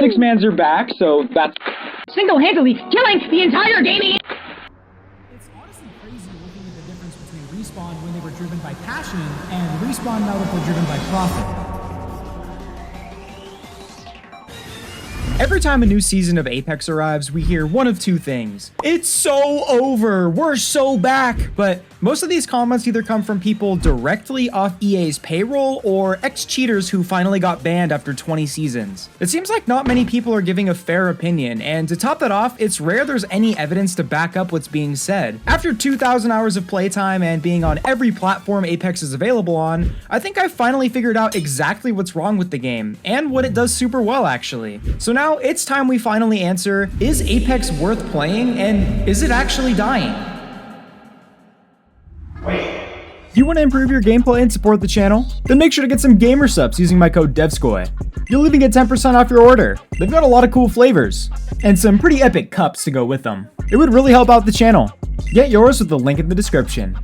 Six mans are back, so that's single-handedly killing the entire gaming. It's honestly crazy looking at the difference between Respawn when they were driven by passion and Respawn now that they're driven by profit. Every time a new season of Apex arrives, we hear one of two things. It's so over, we're so back. But most of these comments either come from people directly off EA's payroll or ex-cheaters who finally got banned after 20 seasons. It seems like not many people are giving a fair opinion, and to top that off, it's rare there's any evidence to back up what's being said. After 2,000 hours of playtime and being on every platform Apex is available on, I think I've finally figured out exactly what's wrong with the game, and what it does super well actually. So now it's time we finally answer, is Apex worth playing, and is it actually dying? You want to improve your gameplay and support the channel? Then make sure to get some gamer subs using my code Devskoi. You'll even get 10% off your order. They've got a lot of cool flavors, and some pretty epic cups to go with them. It would really help out the channel. Get yours with the link in the description.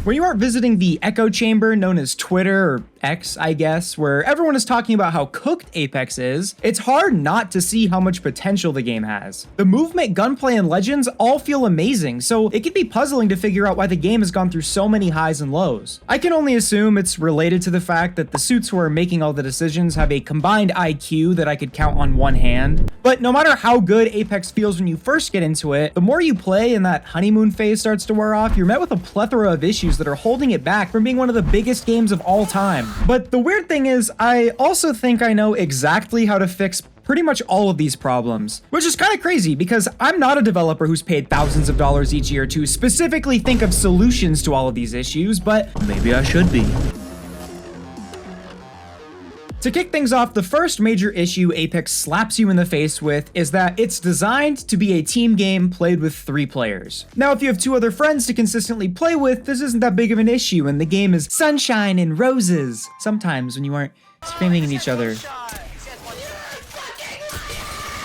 When you aren't visiting the echo chamber known as Twitter, or X, I guess, where everyone is talking about how cooked Apex is, it's hard not to see how much potential the game has. The movement, gunplay, and legends all feel amazing, so it can be puzzling to figure out why the game has gone through so many highs and lows. I can only assume it's related to the fact that the suits who are making all the decisions have a combined IQ that I could count on one hand. But no matter how good Apex feels when you first get into it, the more you play and that honeymoon phase starts to wear off, you're met with a plethora of issues that are holding it back from being one of the biggest games of all time. But the weird thing is, I also think I know exactly how to fix pretty much all of these problems, which is kind of crazy because I'm not a developer who's paid thousands of dollars each year to specifically think of solutions to all of these issues, but maybe I should be. To kick things off, the first major issue Apex slaps you in the face with is that it's designed to be a team game played with 3 players. Now, if you have 2 other friends to consistently play with, this isn't that big of an issue, and the game is sunshine and roses. Sometimes when you aren't screaming at each other.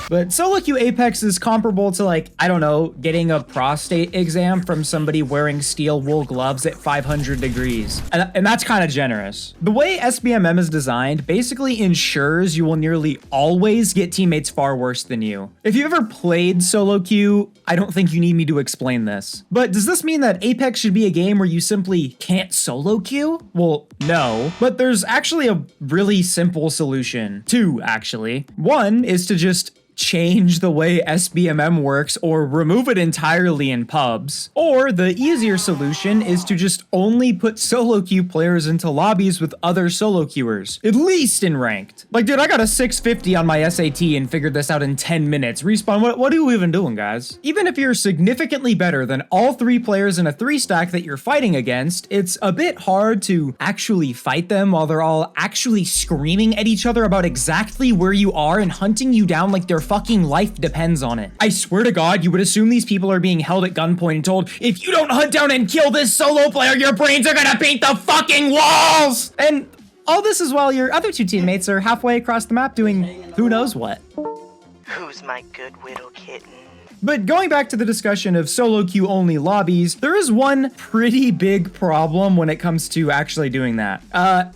But solo queue Apex is comparable to, like, I don't know, getting a prostate exam from somebody wearing steel wool gloves at 500 degrees. And that's kind of generous. The way SBMM is designed basically ensures you will nearly always get teammates far worse than you. If you've ever played solo queue, I don't think you need me to explain this. But does this mean that Apex should be a game where you simply can't solo queue? Well, no. But there's actually a really simple solution. 2, actually. One is to just change the way SBMM works or remove it entirely in pubs. Or the easier solution is to just only put solo queue players into lobbies with other solo queuers, at least in ranked. Like, dude, I got a 650 on my SAT and figured this out in 10 minutes. Respawn, what are you even doing, guys? Even if you're significantly better than all 3 players in a 3-stack that you're fighting against, it's a bit hard to actually fight them while they're all actually screaming at each other about exactly where you are and hunting you down like they're fucking life depends on it. I swear to God, you would assume these people are being held at gunpoint and told, if you don't hunt down and kill this solo player, your brains are gonna paint the fucking walls! And all this is while your other 2 teammates are halfway across the map doing who knows what. Who's my good little kitten? But going back to the discussion of solo queue only lobbies, there is one pretty big problem when it comes to actually doing that.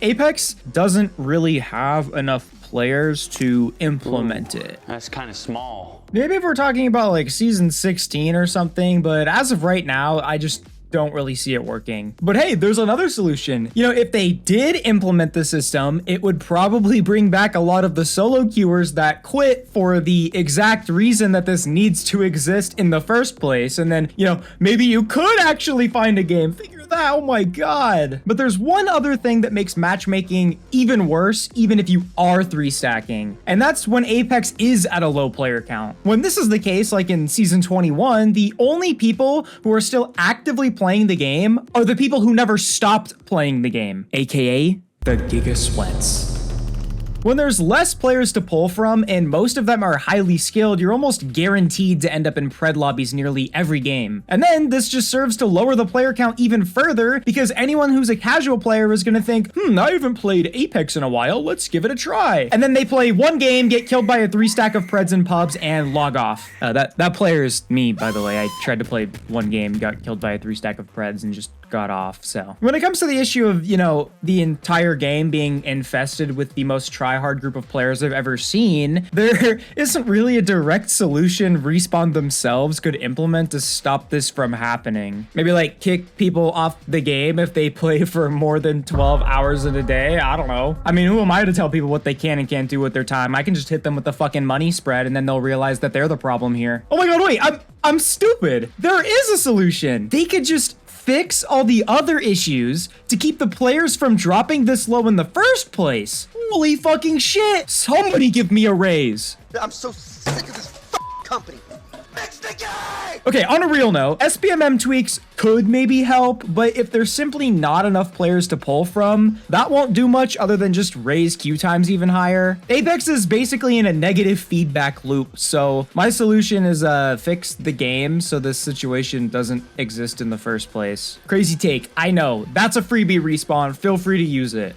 Apex doesn't really have enough players to implement it. That's kind of small. Maybe if we're talking about like season 16 or something, but as of right now, I just don't really see it working. But hey, there's another solution. You know, if they did implement the system, it would probably bring back a lot of the solo queuers that quit for the exact reason that this needs to exist in the first place. And then, you know, maybe you could actually find a game. Figure that, oh my God. But there's one other thing that makes matchmaking even worse, even if you are 3-stacking. And that's when Apex is at a low player count. When this is the case, like in season 21, the only people who are still actively playing the game are the people who never stopped playing the game, aka the Giga Sweats. When there's less players to pull from, and most of them are highly skilled, you're almost guaranteed to end up in pred lobbies nearly every game. And then this just serves to lower the player count even further, because anyone who's a casual player is gonna think, I haven't played Apex in a while, let's give it a try. And then they play one game, get killed by a 3-stack of preds and pubs, and log off. That player is me, by the way. I tried to play one game, got killed by a 3-stack of preds, and just got off. So when it comes to the issue of, you know, the entire game being infested with the most try-hard group of players I've ever seen, there isn't really a direct solution Respawn themselves could implement to stop this from happening. Maybe like kick people off the game if they play for more than 12 hours in a day. I don't know. I mean, who am I to tell people what they can and can't do with their time? I can just hit them with the fucking money spread and then they'll realize that they're the problem here. Oh my god, wait, I'm stupid. There is a solution. They could just fix all the other issues to keep the players from dropping this low in the first place. Holy fucking shit. Somebody give me a raise. I'm so sick of this company. Fix the game! Okay, on a real note, SPMM tweaks could maybe help, but if there's simply not enough players to pull from, that won't do much other than just raise queue times even higher. Apex is basically in a negative feedback loop, so my solution is fix the game so this situation doesn't exist in the first place. Crazy take, I know. That's a freebie, Respawn. Feel free to use it.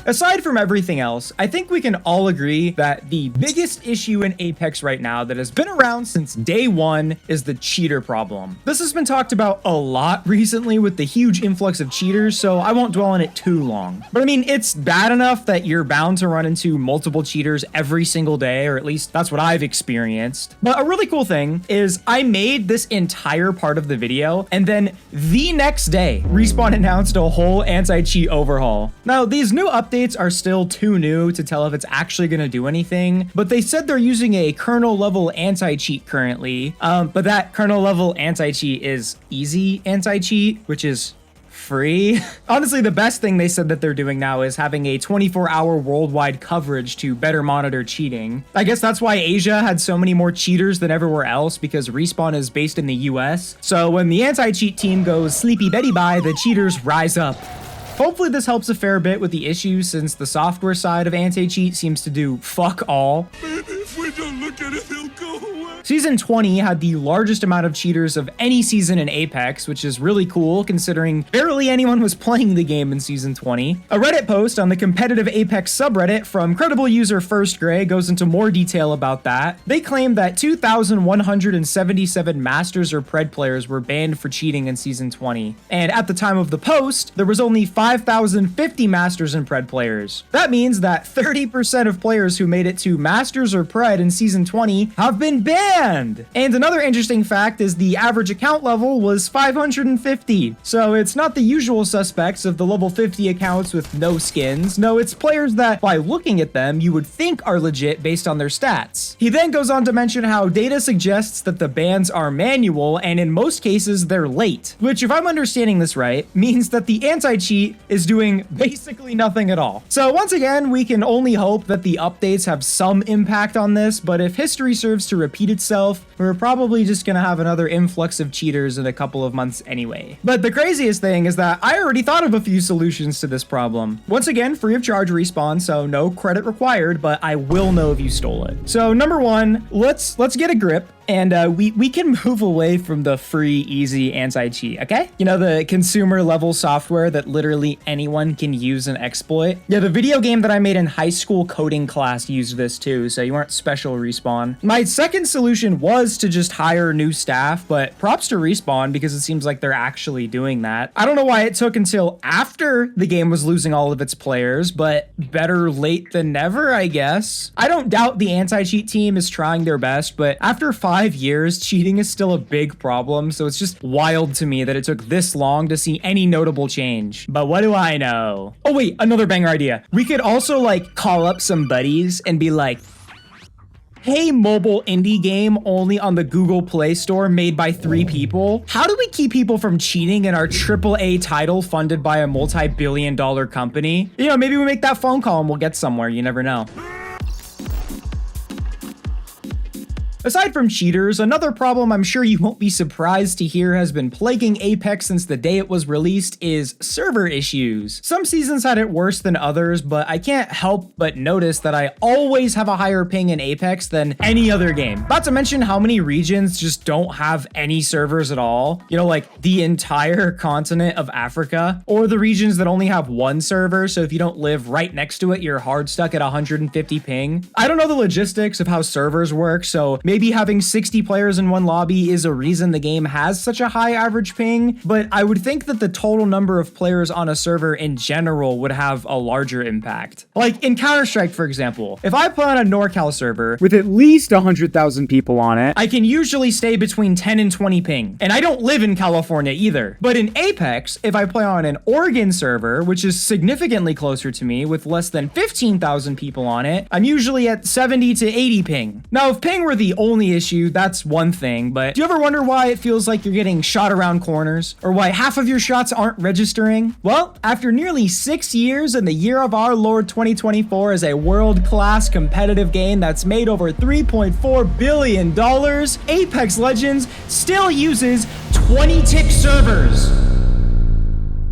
Aside from everything else, I think we can all agree that the biggest issue in Apex right now that has been around since day one is the cheater problem. This has been talked about a lot recently with the huge influx of cheaters, so I won't dwell on it too long. But I mean, it's bad enough that you're bound to run into multiple cheaters every single day, or at least that's what I've experienced. But a really cool thing is I made this entire part of the video, and then the next day, Respawn announced a whole anti-cheat overhaul. Now, these new updates are still too new to tell if it's actually going to do anything, but they said they're using a kernel level anti-cheat currently, but that kernel level anti-cheat is easy anti-cheat, which is free. Honestly, the best thing they said that they're doing now is having a 24-hour worldwide coverage to better monitor cheating. I guess that's why Asia had so many more cheaters than everywhere else, because Respawn is based in the US. So when the anti-cheat team goes sleepy Betty bye, the cheaters rise up. Hopefully this helps a fair bit with the issues, since the software side of anti-cheat seems to do fuck all. Maybe if we don't look at it, they'll go away. Season 20 had the largest amount of cheaters of any season in Apex, which is really cool considering barely anyone was playing the game in Season 20. A Reddit post on the competitive Apex subreddit from credible user First Gray goes into more detail about that. They claim that 2,177 Masters or Pred players were banned for cheating in Season 20. And at the time of the post, there was only 5,050 Masters and Pred players. That means that 30% of players who made it to Masters or Pred in Season 20 have been banned. And another interesting fact is the average account level was 550. So it's not the usual suspects of the level 50 accounts with no skins. No, it's players that, by looking at them, you would think are legit based on their stats. He then goes on to mention how data suggests that the bans are manual, and in most cases, they're late. Which, if I'm understanding this right, means that the anti-cheat is doing basically nothing at all. So once again, we can only hope that the updates have some impact on this, but if history serves to repeat itself, we're probably just gonna have another influx of cheaters in a couple of months anyway. But the craziest thing is that I already thought of a few solutions to this problem. Once again, free of charge Respawn, so no credit required, but I will know if you stole it. So number one, let's get a grip. And we can move away from the free, easy anti-cheat, okay? You know, the consumer level software that literally anyone can use and exploit. Yeah, the video game that I made in high school coding class used this too, so you aren't special, Respawn. My second solution was to just hire new staff, but props to Respawn because it seems like they're actually doing that. I don't know why it took until after the game was losing all of its players, but better late than never, I guess. I don't doubt the anti-cheat team is trying their best, but after 5 years, cheating is still a big problem, so it's just wild to me that it took this long to see any notable change. But what do I know? Oh wait, another banger idea. We could also like call up some buddies and be like, hey, mobile indie game only on the Google Play Store made by 3 people. How do we keep people from cheating in our AAA title funded by a multi-billion-dollar company? You know, maybe we make that phone call and we'll get somewhere, you never know. Aside from cheaters, another problem I'm sure you won't be surprised to hear has been plaguing Apex since the day it was released is server issues. Some seasons had it worse than others, but I can't help but notice that I always have a higher ping in Apex than any other game. Not to mention how many regions just don't have any servers at all. You know, like the entire continent of Africa, or the regions that only have 1 server, so if you don't live right next to it, you're hard stuck at 150 ping. I don't know the logistics of how servers work, so maybe having 60 players in one lobby is a reason the game has such a high average ping, but I would think that the total number of players on a server in general would have a larger impact. Like in Counter-Strike, for example, if I play on a NorCal server with at least 100,000 people on it, I can usually stay between 10 and 20 ping. And I don't live in California either. But in Apex, if I play on an Oregon server, which is significantly closer to me with less than 15,000 people on it, I'm usually at 70 to 80 ping. Now, if ping were the only issue, that's one thing, but do you ever wonder why it feels like you're getting shot around corners? Or why half of your shots aren't registering? Well, after nearly 6 years in the year of our Lord 2024 as a world-class competitive game that's made over $3.4 billion, Apex Legends still uses 20-tick servers.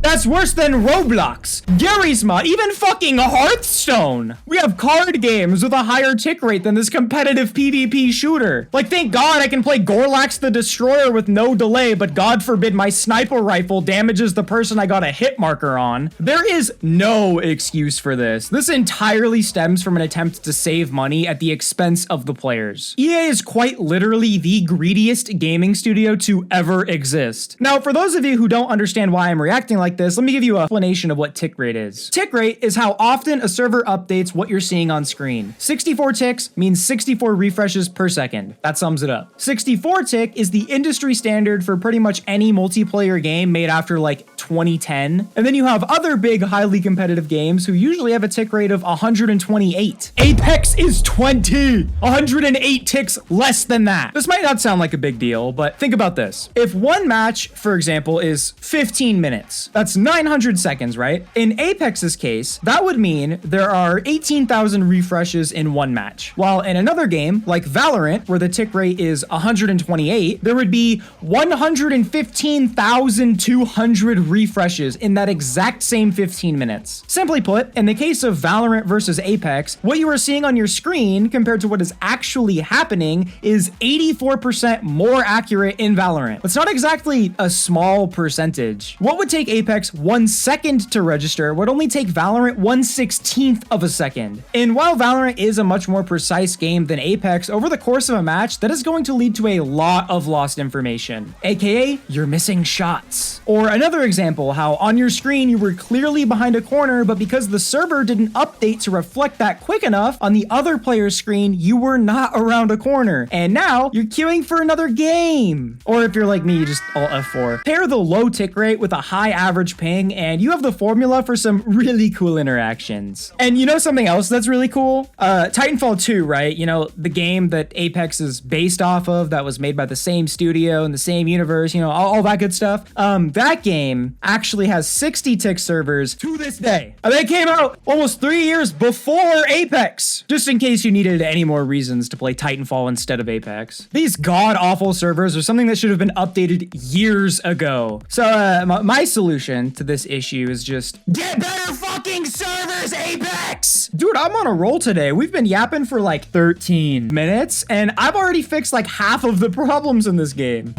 That's worse than Roblox, Gary's Mod, even fucking Hearthstone. We have card games with a higher tick rate than this competitive PvP shooter. Like, thank God I can play Gorlax the Destroyer with no delay, but God forbid my sniper rifle damages the person I got a hit marker on. There is no excuse for this. This entirely stems from an attempt to save money at the expense of the players. EA is quite literally the greediest gaming studio to ever exist. Now, for those of you who don't understand why I'm reacting like this, let me give you an explanation of what tick rate is. Tick rate is how often a server updates what you're seeing on screen. 64 ticks means 64 refreshes per second. That sums it up. 64 tick is the industry standard for pretty much any multiplayer game made after like 2010. And then you have other big, highly competitive games who usually have a tick rate of 128. Apex is 20! 108 ticks less than that. This might not sound like a big deal, but think about this. If one match, for example, is 15 minutes, that's 900 seconds, right? In Apex's case, that would mean there are 18,000 refreshes in one match. While in another game, like Valorant, where the tick rate is 128, there would be 115,200 refreshes in that exact same 15 minutes. Simply put, in the case of Valorant versus Apex, what you are seeing on your screen compared to what is actually happening is 84% more accurate in Valorant. It's not exactly a small percentage. What would take Apex 1 second to register would only take Valorant 1/16th of a second. And while Valorant is a much more precise game than Apex, over the course of a match, that is going to lead to a lot of lost information, aka you're missing shots. Or another example, how on your screen you were clearly behind a corner, but because the server didn't update to reflect that quick enough, on the other player's screen you were not around a corner, and now you're queuing for another game. Or if you're like me, you just alt F4. Pair the low tick rate with a high average ping, and you have the formula for some really cool interactions. And you know something else that's really cool? Titanfall 2, right? You know, the game that Apex is based off of, that was made by the same studio and the same universe, you know, all that good stuff. That game actually has 60 tick servers to this day. And they came out almost 3 years before Apex, just in case you needed any more reasons to play Titanfall instead of Apex. These god-awful servers are something that should have been updated years ago. So my solution to this issue is just get better fucking servers, Apex! Dude, I'm on a roll today. We've been yapping for like 13 minutes, and I've already fixed like half of the problems in this game.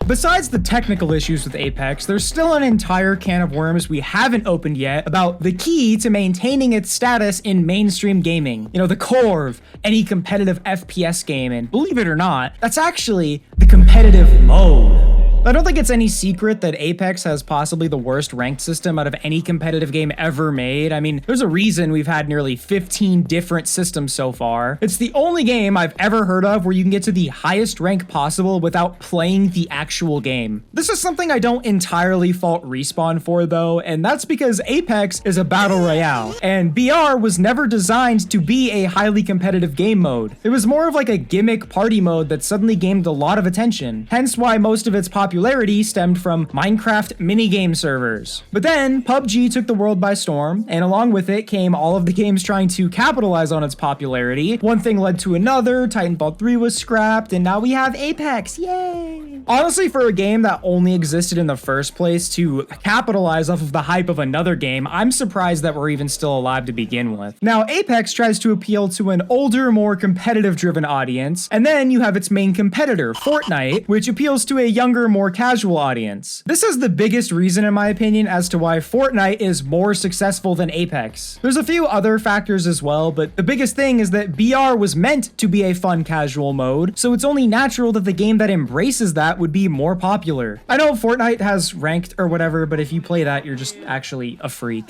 Besides the technical issues with Apex, there's still an entire can of worms we haven't opened yet about the key to maintaining its status in mainstream gaming. You know, the core of any competitive FPS game, and believe it or not, that's actually the competitive mode. I don't think it's any secret that Apex has possibly the worst ranked system out of any competitive game ever made. I mean, there's a reason we've had nearly 15 different systems so far. It's the only game I've ever heard of where you can get to the highest rank possible without playing the actual game. This is something I don't entirely fault Respawn for though, and that's because Apex is a battle royale, and BR was never designed to be a highly competitive game mode. It was more of like a gimmick party mode that suddenly gained a lot of attention, hence why most of its popularity stemmed from Minecraft minigame servers. But then PUBG took the world by storm, and along with it came all of the games trying to capitalize on its popularity. One thing led to another, Titanfall 3 was scrapped, and now we have Apex, yay! Honestly, for a game that only existed in the first place to capitalize off of the hype of another game, I'm surprised that we're even still alive to begin with. Now, Apex tries to appeal to an older, more competitive-driven audience, and then you have its main competitor, Fortnite, which appeals to a younger, more more casual audience. This is the biggest reason, in my opinion, as to why Fortnite is more successful than Apex. There's a few other factors as well, but the biggest thing is that BR was meant to be a fun casual mode, so it's only natural that the game that embraces that would be more popular. I know Fortnite has ranked or whatever, but if you play that, you're just actually a freak.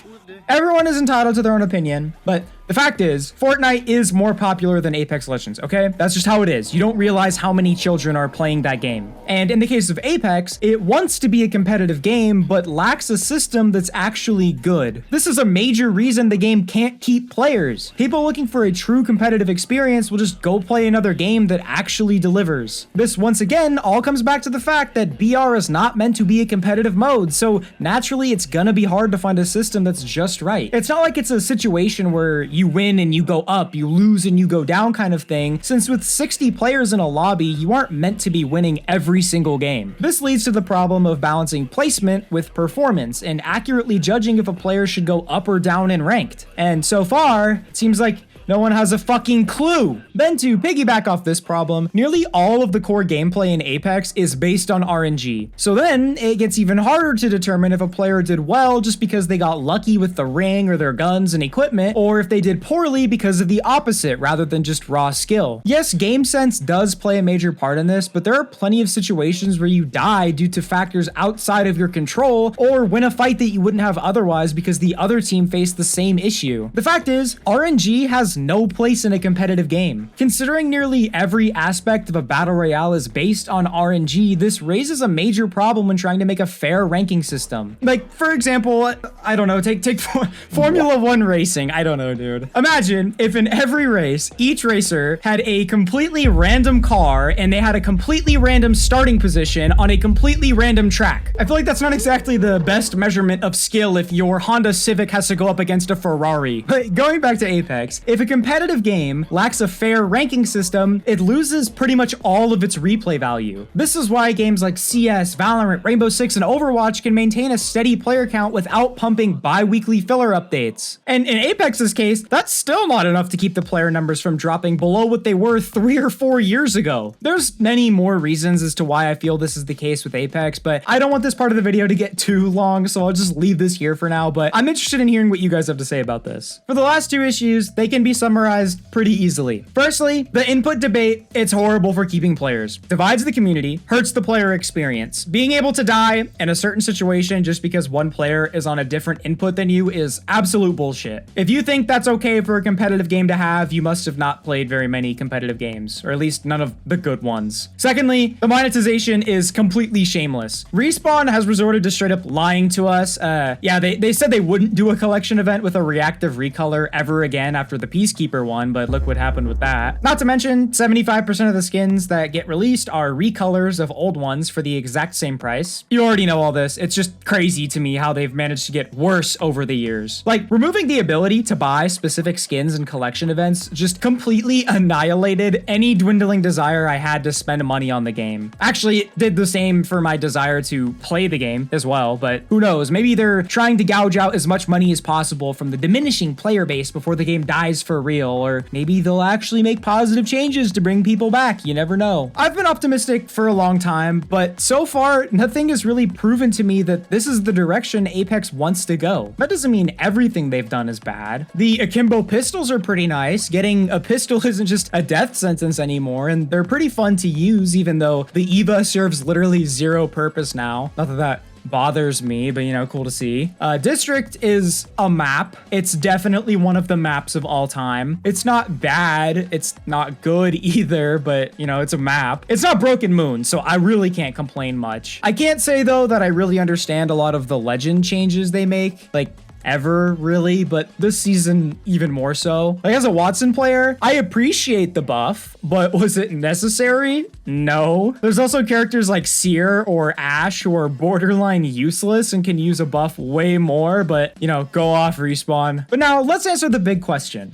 Everyone is entitled to their own opinion, but the fact is, Fortnite is more popular than Apex Legends, okay? That's just how it is. You don't realize how many children are playing that game. And in the case of Apex, it wants to be a competitive game, but lacks a system that's actually good. This is a major reason the game can't keep players. People looking for a true competitive experience will just go play another game that actually delivers. This, once again, all comes back to the fact that BR is not meant to be a competitive mode, so naturally it's gonna be hard to find a system that's just right. It's not like it's a situation where you win and you go up, you lose and you go down kind of thing, since with 60 players in a lobby, you aren't meant to be winning every single game. This leads to the problem of balancing placement with performance and accurately judging if a player should go up or down in ranked. And so far, it seems like no one has a fucking clue. Then to piggyback off this problem, nearly all of the core gameplay in Apex is based on RNG. So then it gets even harder to determine if a player did well just because they got lucky with the ring or their guns and equipment, or if they did poorly because of the opposite rather than just raw skill. Yes, game sense does play a major part in this, but there are plenty of situations where you die due to factors outside of your control, or win a fight that you wouldn't have otherwise because the other team faced the same issue. The fact is, RNG has no place in a competitive game. Considering nearly every aspect of a battle royale is based on RNG, this raises a major problem when trying to make a fair ranking system. Like, for example, I don't know, take Formula 1 racing. I don't know, dude. Imagine if in every race, each racer had a completely random car and they had a completely random starting position on a completely random track. I feel like that's not exactly the best measurement of skill if your Honda Civic has to go up against a Ferrari. But going back to Apex, if a competitive game lacks a fair ranking system, it loses pretty much all of its replay value. This is why games like CS, Valorant, Rainbow Six, and Overwatch can maintain a steady player count without pumping bi-weekly filler updates. And in Apex's case, that's still not enough to keep the player numbers from dropping below what they were 3 or 4 years ago. There's many more reasons as to why I feel this is the case with Apex, but I don't want this part of the video to get too long, so I'll just leave this here for now, but I'm interested in hearing what you guys have to say about this. For the last two issues, they can be summarized pretty easily. Firstly, the input debate, it's horrible for keeping players. Divides the community, hurts the player experience. Being able to die in a certain situation just because one player is on a different input than you is absolute bullshit. If you think that's okay for a competitive game to have, you must have not played very many competitive games, or at least none of the good ones. Secondly, the monetization is completely shameless. Respawn has resorted to straight up lying to us. Yeah, they said they wouldn't do a collection event with a reactive recolor ever again after the Peacekeeper one, but look what happened with that. Not to mention, 75% of the skins that get released are recolors of old ones for the exact same price. You already know all this. It's just crazy to me how they've managed to get worse over the years. Like, removing the ability to buy specific skins and collection events just completely annihilated any dwindling desire I had to spend money on the game. Actually, it did the same for my desire to play the game as well, but who knows? Maybe they're trying to gouge out as much money as possible from the diminishing player base before the game dies for real, or maybe they'll actually make positive changes to bring people back. You never know. I've been optimistic for a long time, but so far, nothing has really proven to me that this is the direction Apex wants to go. That doesn't mean everything they've done is bad. The akimbo pistols are pretty nice. Getting a pistol isn't just a death sentence anymore, and they're pretty fun to use, even though the EVA serves literally zero purpose now. Not that bothers me, but you know, cool to see. District is a map. It's definitely one of the maps of all time. It's not bad. It's not good either, but you know, it's a map. It's not Broken Moon, so I really can't complain much. I can't say though that I really understand a lot of the legend changes they make, like ever really, but this season even more so. Like, as a Wattson player, I appreciate the buff, but was it necessary? No. There's also characters like Seer or Ash who are borderline useless and can use a buff way more, but you know, go off, Respawn. But now let's answer the big question.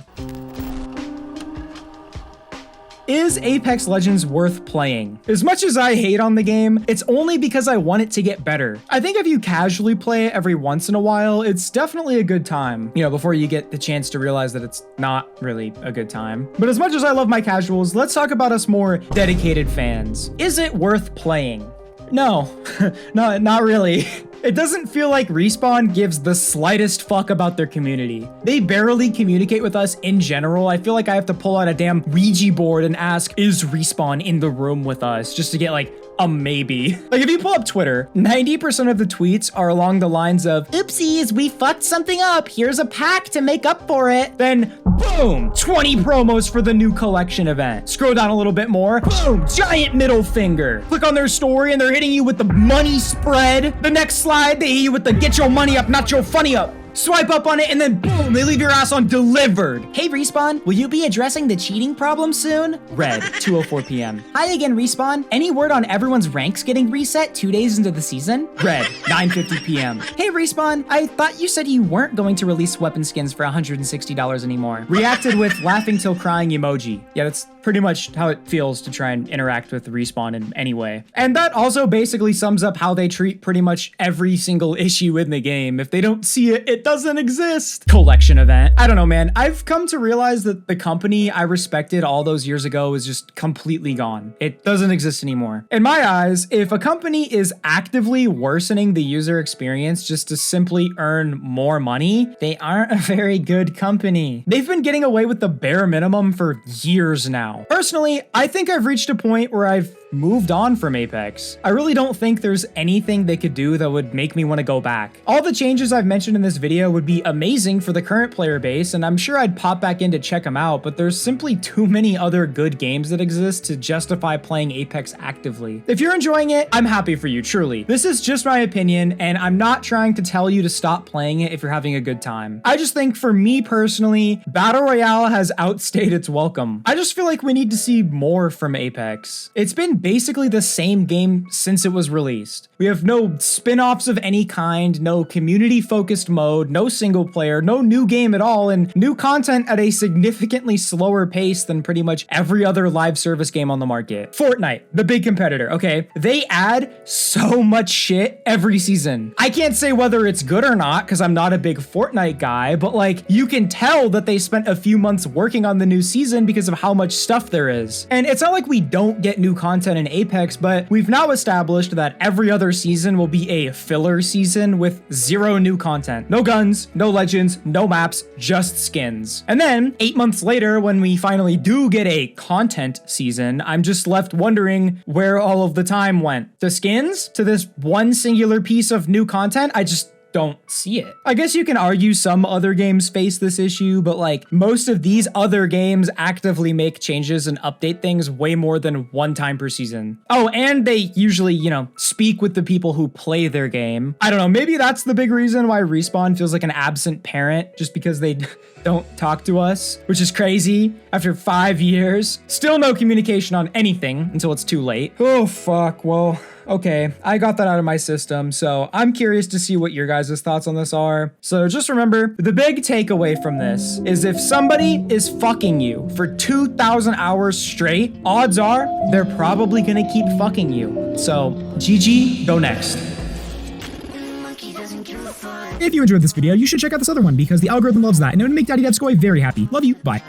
Is Apex Legends worth playing? As much as I hate on the game, it's only because I want it to get better. I think if you casually play it every once in a while, it's definitely a good time, you know, before you get the chance to realize that it's not really a good time. But as much as I love my casuals, let's talk about us more dedicated fans. Is it worth playing? No, no, not really. It doesn't feel like Respawn gives the slightest fuck about their community. They barely communicate with us in general. I feel like I have to pull out a damn Ouija board and ask, is Respawn in the room with us? Just to get like a maybe. Like if you pull up Twitter, 90% of the tweets are along the lines of, oopsies, we fucked something up. Here's a pack to make up for it. Then boom, 20 promos for the new collection event. Scroll down a little bit more. Boom, giant middle finger. Click on their story and they're hitting you with the money spread. The next slide, they hit you with the get your money up, not your funny up. Swipe up on it and then boom, they leave your ass on delivered. Hey Respawn, will you be addressing the cheating problem soon? Red, 2:04 p.m. Hi again Respawn. Any word on everyone's ranks getting reset 2 days into the season? Red, 9:50 p.m. Hey Respawn, I thought you said you weren't going to release weapon skins for $160 anymore. Reacted with laughing till crying emoji. Yeah, that's pretty much how it feels to try and interact with Respawn in any way. And that also basically sums up how they treat pretty much every single issue in the game. If they don't see it, it doesn't exist. Collection event. I don't know, man. I've come to realize that the company I respected all those years ago is just completely gone. It doesn't exist anymore. In my eyes, if a company is actively worsening the user experience just to simply earn more money, they aren't a very good company. They've been getting away with the bare minimum for years now. Personally, I think I've reached a point where I've moved on from Apex. I really don't think there's anything they could do that would make me want to go back. All the changes I've mentioned in this video would be amazing for the current player base, and I'm sure I'd pop back in to check them out, but there's simply too many other good games that exist to justify playing Apex actively. If you're enjoying it, I'm happy for you, truly. This is just my opinion, and I'm not trying to tell you to stop playing it if you're having a good time. I just think for me personally, Battle Royale has outstayed its welcome. I just feel like we need to see more from Apex. It's been basically the same game since it was released. We have no spin-offs of any kind, no community-focused mode, no single player, no new game at all, and new content at a significantly slower pace than pretty much every other live service game on the market. Fortnite, the big competitor, okay? They add so much shit every season. I can't say whether it's good or not because I'm not a big Fortnite guy, but like you can tell that they spent a few months working on the new season because of how much stuff there is. And it's not like we don't get new content in Apex, but we've now established that every other season will be a filler season with zero new content. No guns, no legends, no maps, just skins. And then 8 months later, when we finally do get a content season, I'm just left wondering where all of the time went. To skins? To this one singular piece of new content? I just don't see it. I guess you can argue some other games face this issue, but like most of these other games actively make changes and update things way more than one time per season. Oh, and they usually, you know, speak with the people who play their game. I don't know, maybe that's the big reason why Respawn feels like an absent parent, just because they don't talk to us, which is crazy. After 5 years, still no communication on anything until it's too late. Oh, fuck. Well, okay, I got that out of my system, so I'm curious to see what your guys' thoughts on this are. So just remember, the big takeaway from this is if somebody is fucking you for 2,000 hours straight, odds are they're probably gonna keep fucking you. So GG, go next. If you enjoyed this video, you should check out this other one because the algorithm loves that and it would make Daddy Devskoi very happy. Love you, bye.